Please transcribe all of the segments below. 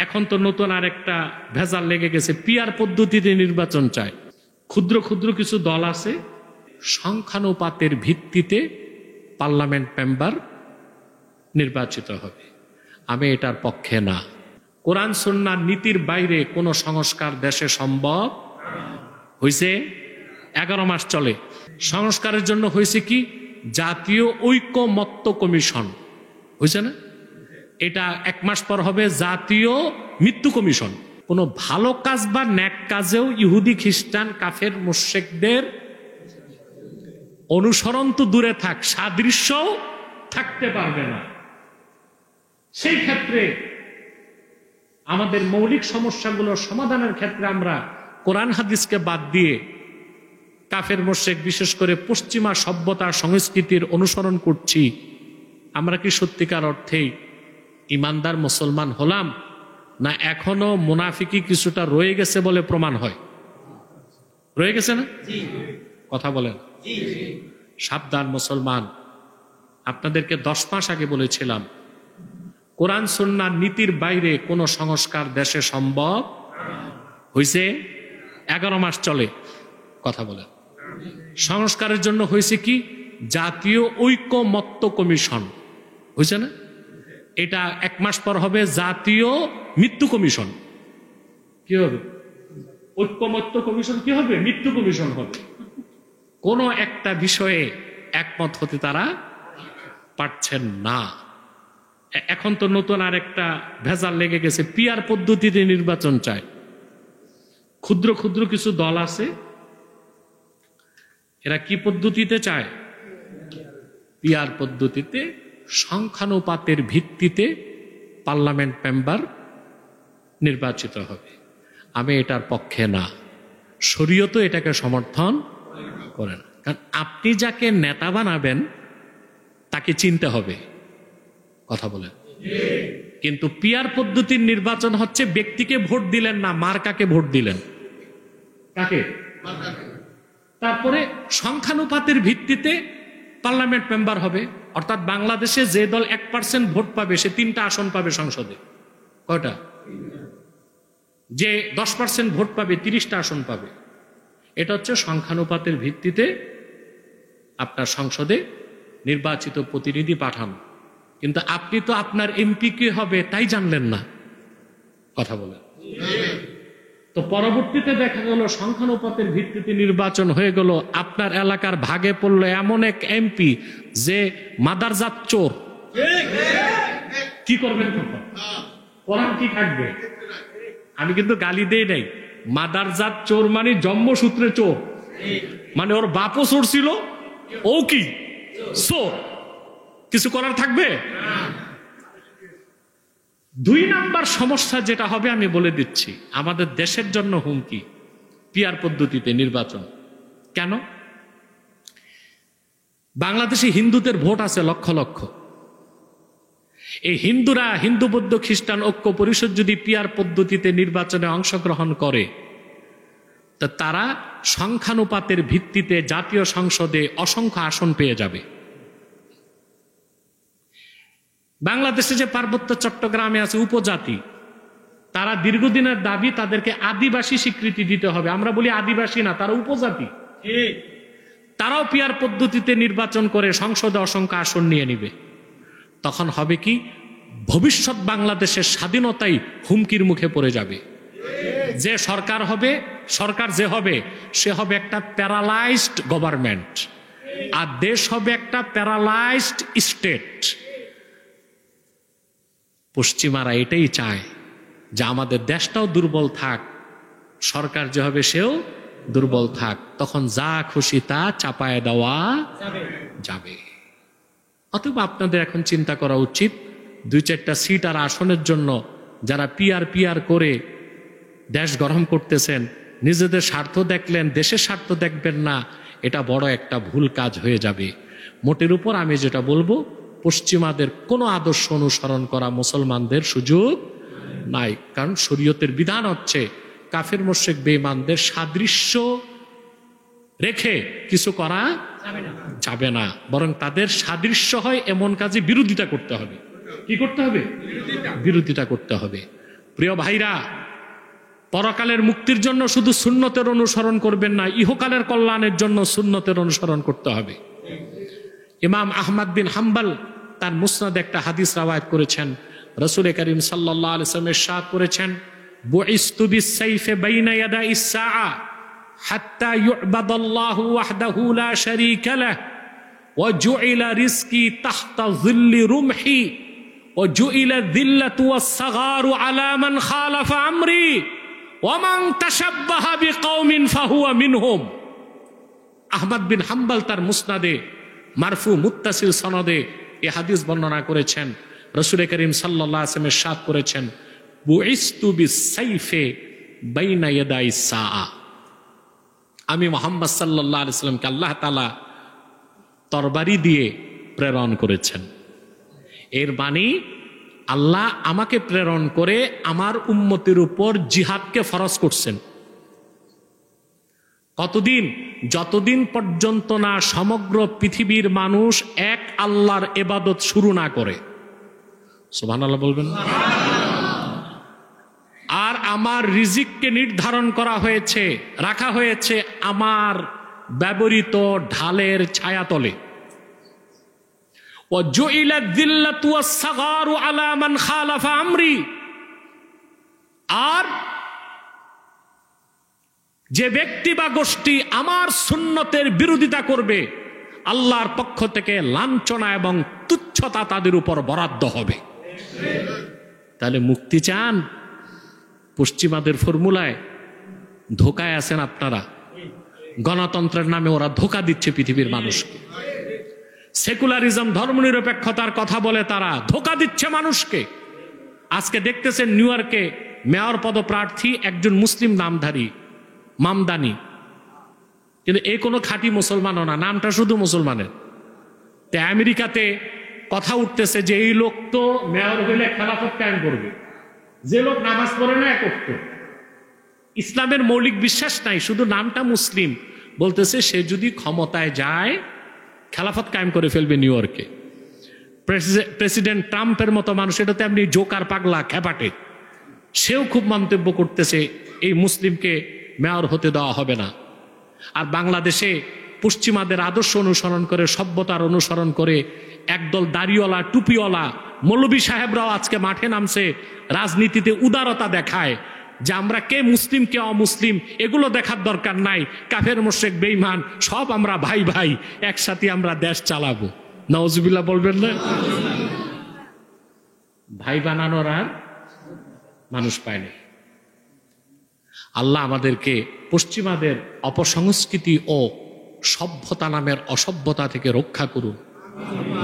এখন তো নতুন আরেকটা ভেজাল লেগে গেছে, পিয়ার পদ্ধতিতে নির্বাচন চায়। ক্ষুদ্র ক্ষুদ্র কিছু দল আছে, সংখ্যানুপাতের ভিত্তিতে পার্লামেন্ট মেম্বার নির্বাচিত হবে। আমি এটার পক্ষে না। কোরআন সুন্নাহর নীতির বাইরে কোনো সংস্কার দেশে সম্ভব হয়েছে? 11 মাস চলে। সংস্কারের জন্য হয়েছে কি? জাতীয় ঐকমত্য কমিশন হয়েছে না? এটা 1 মাস পর হবে জাতীয় মৃত্যু কমিশন। কোনো ভালো কাজ বা ন্যাক কাজেও ইহুদি খ্রিস্টান কাফের মুশরিকদের অনুসরণ তো দূরে থাক, সাদৃশ্যও থাকতে পারবে না। সেই ক্ষেত্রে আমাদের মৌলিক সমস্যাগুলোর সমাধানের ক্ষেত্রে আমরা কোরআন হাদিসকে বাদ দিয়ে কাফের মুশরিক, বিশেষ করে পশ্চিমা সভ্যতা সংস্কৃতির অনুসরণ করছি। আমরা কি সত্যিকার অর্থেই ইমানদার মুসলমান হলাম, না এখনো মুনাফিকি কিছুটা রয়ে গেছে বলে প্রমাণ হয়? রয়ে গেছে না? কথা বলেন। সাবধান মুসলমান। আপনাদেরকে 10 মাস আগে বলেছিলাম, কোরআন সুন্নাহর নীতির বাইরে কোনো সংস্কার দেশে সম্ভব হয়েছে? 11 মাস চলে। কথা বলেন। সংস্কারের জন্য হয়েছে কি? জাতীয় ঐকমত্য কমিশন হয়েছে না? এটা 1 মাস পর হবে জাতীয় মৃত্যু কমিশন। কি হবে? ঐকমত্য কমিশন কি হবে? মৃত্যু কমিশন হবে। কোন একটা বিষয়ে একমত হতে তারা পারছেন না। এখন তো নতুন আরেকটা ভেজাল লেগে গেছে, পিয়ার পদ্ধতিতে নির্বাচন চায়। ক্ষুদ্র ক্ষুদ্র কিছু দল আছে, এরা কি পদ্ধতিতে চায়? পিয়ার পদ্ধতিতে সংখ্যানুপাতের ভিত্তিতে পার্লামেন্ট মেম্বার নির্বাচিত হবে। আমি এটার পক্ষে না। শরীয়তও এটাকে সমর্থন করে না। কারণ আপনি যাকে নেতা বানাবেন তাকে চিনতে হবে। কথা বলেন। কিন্তু পিয়ার পদ্ধতির নির্বাচন হচ্ছে ব্যক্তিকে ভোট দিলেন না, মার্কাকে ভোট দিলেন। কাকে? তারপরে সংখ্যানুপাতের ভিত্তিতে পার্লামেন্ট মেম্বার হবে। অর্থাৎ বাংলাদেশে যে দল 1% ভোট পাবে সে 3টা আসন পাবে সংসদে। কয়টা? যে 10% ভোট পাবে 30টা আসন পাবে। এটা হচ্ছে সংখ্যানুপাতের ভিত্তিতে আপনার সংসদে নির্বাচিত প্রতিনিধি পাঠানো। কিন্তু আপনি তো আপনার এমপি কে হবে তাই জানলেন না। কথা বলেন। তো পরবর্তীতে দেখা গেল সংখ্যানুপাতের ভিত্তিতে নির্বাচন হয়ে গেল, আপনার এলাকার ভাগে পড়লো এমন এক এমপি যে মাদারজাত চোর। কি করবেন তখন? কোরআন কি থাকবে? আমি কিন্তু গালি দেই নাই। মাদারজাত চোর মানে জন্মসূত্রে চোর, মানে ওর বাপও চোর ছিল, ও কি চোর। কিছু করার থাকবে? 2 নাম্বার সমস্যা যেটা হবে আমি বলে দিচ্ছি, আমাদের দেশের জন্য হুমকি পিয়ার পদ্ধতিতে নির্বাচন। কেন? বাংলাদেশে হিন্দুদের ভোট আছে লক্ষ লক্ষ। এই হিন্দুরা, হিন্দু বৌদ্ধ খ্রিস্টান ঐক্য পরিষদ যদি পিয়ার পদ্ধতিতে নির্বাচনে অংশগ্রহণ করে, তা তারা সংখ্যানুপাতের ভিত্তিতে জাতীয় সংসদে অসংখ্য আসন পেয়ে যাবে। বাংলাদেশে যে পার্বত্য চট্টগ্রামে আছে উপজাতি, তারা দীর্ঘদিনের দাবি তাদেরকে আদিবাসী স্বীকৃতি দিতে হবে। আমরা বলি আদিবাসী না, তারা উপজাতি। তারাও পিয়ার পদ্ধতিতে নির্বাচন করে সংসদে অসংখ্য আসন নিয়ে নিবে। তখন হবে কি? ভবিষ্যৎ বাংলাদেশের স্বাধীনতাই হুমকির মুখে পড়ে যাবে। যে সরকার হবে, সরকার যে হবে, সে হবে একটা প্যারালাইজড গভর্নমেন্ট, আর দেশ হবে একটা প্যারালাইজড স্টেট। পশ্চিমারা এটাই চায় যে আমাদের দেশটাও দুর্বল থাক, সরকার যে হবে সেও দুর্বল থাক, তখন যা খুশি তা চাপায় দেওয়া যাবে। অতএব আপনাদের এখন চিন্তা করা উচিত, 2-4টা সিট আর আসনের জন্য যারা পিয়ার করে দেশ গরম করতেছেন, নিজেদের স্বার্থ দেখলেন, দেশের স্বার্থ দেখবেন না, এটা বড় একটা ভুল কাজ হয়ে যাবে। মোটের উপর আমি যেটা বলবো, পশ্চিমাদের কোনো আদর্শ অনুসরণ করা মুসলমানদের সুযোগ নাই। কারণ শরীয়তের বিধান হচ্ছে কাফের মুশরিক বেঈমানদের সাদৃশ্য রেখে কিছু করা যাবে না, বরং তাদের সাদৃশ্য হয় এমন কাজে বিরোধিতা করতে হবে। কি করতে হবে? বিরোধিতা করতে হবে। প্রিয় ভাইরা, পরকালের মুক্তির জন্য শুধু সুন্নতের অনুসরণ করবেন না, ইহকালের কল্যাণের জন্য সুন্নতের অনুসরণ করতে হবে। ইমাম আহমদ বিন হাম্বল তার মুসনাদে একটা হাদিস রাওয়ায়াত করেছেন। রাসূল করিম সাল্লাল্লাহু আলাইহি ওয়াসাল্লাম ইরশাদ করেছেন, বুইস্তু বিস-সাইফি বাইনা ইয়াদাইস সাআ হাত্তা ইউবাদাল্লাহু ওয়াহদাহু লা শারীকা লাহ ওয়া জুইলা রিজকি তাহতা যিল্লি রুমহি ওয়া জুইলা যিল্লাতু ওয়াস-সাগারু আলা মান খালাফা আমরি ওয়া মান তাশাব্বাহা বিকওমিন ফাহুয়া মিনহুম। আহমদ বিন হাম্বল তার মুসনাদে মারফু মুত্তাসিল সনদে এই হাদিস বর্ণনা করেছেন। রাসূল করিম সাল্লাল্লাহু আলাইহি ওয়াসাল্লাম ইরশাদ করেছেন, বুইস্তু বিস-সাইফি বাইনা ইয়াদাইস সাআ, আমি মুহাম্মদ সাল্লাল্লাহু আলাইহি ওয়াসাল্লামকে আল্লাহ তাআলা তরবারি দিয়ে প্রেরণ করেছেন। এর মানে আল্লাহ আমাকে প্রেরণ করে আমার উম্মতের উপর জিহাদকে ফরজ করছেন। কতদিন? যতদিন পর্যন্ত না সমগ্র পৃথিবীর মানুষ এক আল্লাহর ইবাদত শুরু না করে। সুবহানাল্লাহ বলবেন। আর আমার রিজিককে নির্ধারণ করা হয়েছে, রাখা হয়েছে আমার ব্যবহৃত ঢালের ছায়াতলে। ওয়াজুইলাত যিল্লাতু ওয়াস-সাগারু আলা মান খালাফা আমরি, আর যে ব্যক্তি বা গোষ্ঠী আমার সুন্নতের বিরোধিতা করবে, আল্লাহর পক্ষ থেকে লাঞ্ছনা এবং তুচ্ছতা তাদের উপর বরাদ্দ হবে। তাহলে মুক্তি চান? পশ্চিমাদের ফর্মুলায় ধোকায় আছেন আপনারা। গণতন্ত্রের নামে ওরা ধোকা দিচ্ছে পৃথিবীর মানুষকে। সেকুলারিজম, ধর্মনিরপেক্ষতার কথা বলে তারা ধোকা দিচ্ছে মানুষকে। আজকে দেখতেছেন নিউ ইয়র্কে মেয়র পদপ্রার্থী একজন মুসলিম নামধারী, মামদানি, কিন্তু এ কোনো খাঁটি মুসলমানও না, নামটা শুধু মুসলমানের। তে আমেরিকাতে কথা উঠতেছে যে এই লোক তো মেয়র হইলে খেলাফত কায়েম করবে, যে লোক নামাজ পড়ে না একত্র, ইসলামের মৌলিক বিশ্বাস নাই, শুধু নামটা মুসলিম, বলতেছে সে যদি ক্ষমতায় যায় খেলাফত কায়েম করে ফেলবে নিউ ইয়র্কে। প্রেসিডেন্ট ট্রাম্পের মতো মানুষ, এটা তো এমনি জোকার, পাগলা, খেপাটে, সেও খুব মন্তব্য করতেছে এই মুসলিমকে মেয়র হতে দেওয়া হবে না। আর বাংলাদেশে পশ্চিমাদের আদর্শ অনুসরণ করে, সভ্যতার অনুসরণ করে একদল দাড়িওয়ালা, টুপিওয়ালা মৌলবী সাহেবরাও আজকে মাঠে নামছে, রাজনীতিতে উদারতা দেখায় যে আমরা কে মুসলিম কে অমুসলিম এগুলো দেখার দরকার নাই, কাফের মুশরিক বেঈমান সব আমরা ভাই ভাই, একসাথে আমরা দেশ চালাবো। নাউজুবিল্লাহ বলবেন না? ভাই বানানোর আর মানুষ পায়নি। আল্লাহ আমাদেরকে পশ্চিমাদের অপসংস্কৃতি ও সভ্যতা নামের অসভ্যতা থেকে রক্ষা করুন।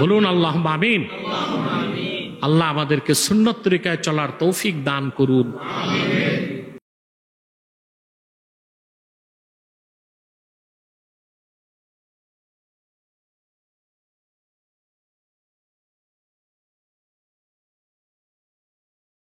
বলুন আল্লাহুম্মা আমিন। আল্লাহ আমাদেরকে সুন্নত তরিকায় চলার তৌফিক দান করুন।